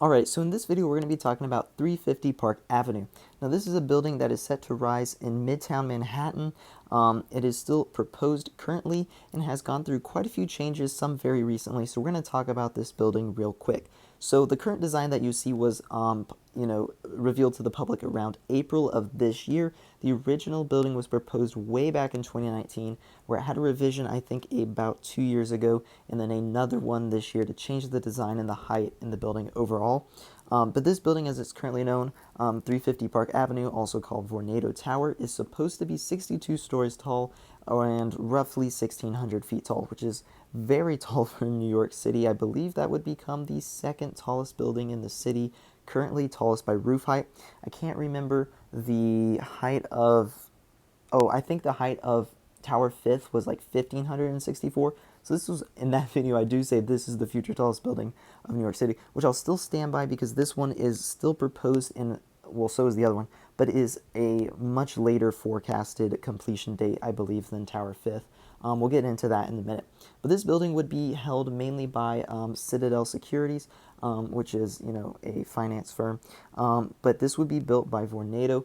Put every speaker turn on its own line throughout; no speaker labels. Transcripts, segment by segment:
Alright, so in this video we're going to be talking about 350 Park Avenue. Now this is a building that is set to rise in Midtown Manhattan. It is still proposed currently and has gone through quite a few changes, some very recently, so we're going to talk about this building real quick. So the current design that you see was revealed to the public around April of this year. The original building was proposed way back in 2019, where it had a revision I think about 2 years ago, and then another one this year to change the design and the height in the building overall. But this building, as it's currently known, 350 Park Avenue, also called Vornado Tower, is supposed to be 62 stories tall and roughly 1,600 feet tall, which is very tall for New York City. I believe that would become the second tallest building in the city, currently tallest by roof height. I can't remember the height of, I think the height of Tower 5th was like 1,564. So this was, in that video, I do say this is the future tallest building of New York City, which I'll still stand by because this one is still proposed in, well, so is the other one, but is a much later forecasted completion date, I believe, than Tower 5th. We'll get into that in a minute. But this building would be held mainly by Citadel Securities, which is, a finance firm. But this would be built by Vornado.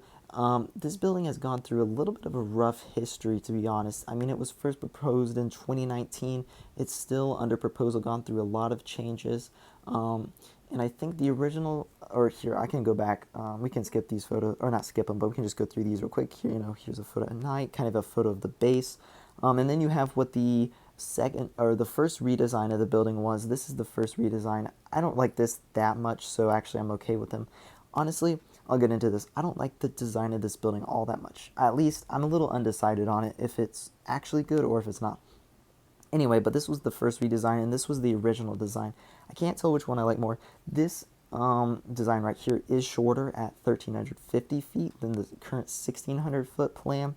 This building has gone through a little bit of a rough history, to be honest. I mean, it was first proposed in 2019. It's still under proposal, gone through a lot of changes. And I think the original, or here, I can go back. We can skip these photos, or not skip them, but we can just go through these real quick. Here, here's a photo at night, kind of a photo of the base. And then you have what the the first redesign of the building was. This is the first redesign. I don't like this that much, so actually I'm okay with them. Honestly, I'll get into this. I don't like the design of this building all that much. At least I'm a little undecided on it, if it's actually good or if it's not. Anyway, but this was the first redesign, and this was the original design. I can't tell which one I like more. This design right here is shorter at 1,350 feet than the current 1,600 foot plan.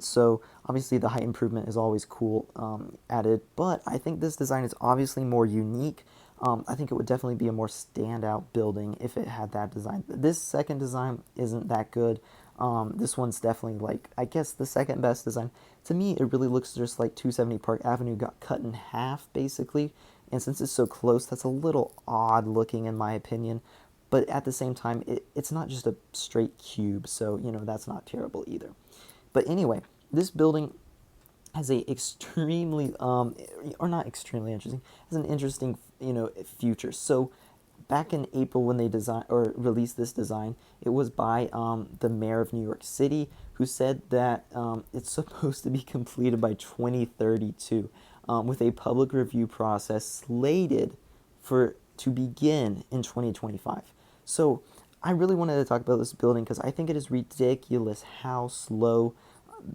So obviously the height improvement is always cool added, but I think this design is obviously more unique. I think it would definitely be a more standout building if it had that design. This second design isn't that good. This one's definitely, like, I guess the second best design. To me, it really looks just like 270 Park Avenue got cut in half, basically. And since it's so close, that's a little odd looking in my opinion. But at the same time, it's not just a straight cube, so, that's not terrible either. But anyway, this building has a extremely, or not extremely interesting, has an interesting, future. So back in April when they designed or released this design, it was by the mayor of New York City, who said that it's supposed to be completed by 2032, with a public review process slated to begin in 2025. So I really wanted to talk about this building because I think it is ridiculous how slow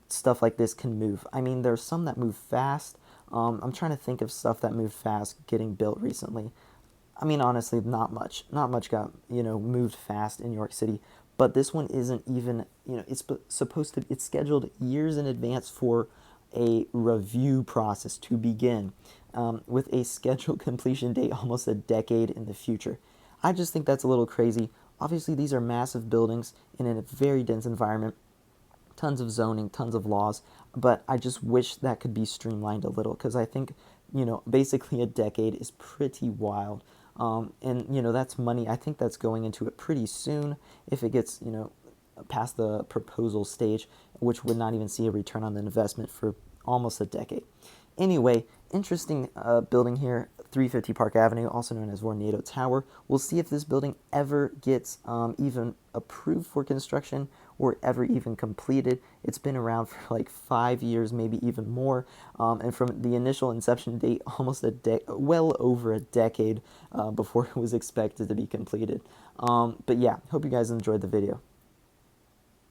stuff like this can move. I mean, there's some that move fast. I'm trying to think of stuff that moved fast getting built recently. I mean, honestly, not much. Not much got, moved fast in New York City. But this one isn't even, it's scheduled years in advance for a review process to begin, with a scheduled completion date almost a decade in the future. I just think that's a little crazy. Obviously, these are massive buildings in a very dense environment. Tons of zoning, tons of laws, but I just wish that could be streamlined a little, because I think, basically a decade is pretty wild. And, that's money. I think that's going into it pretty soon if it gets, past the proposal stage, which would not even see a return on the investment for almost a decade. Anyway, interesting building here, 350 Park Avenue, also known as Vornado Tower. We'll see if this building ever gets even approved for construction or ever even completed. It's been around for like 5 years, maybe even more, and from the initial inception date, almost well over a decade before it was expected to be completed. But yeah, hope you guys enjoyed the video.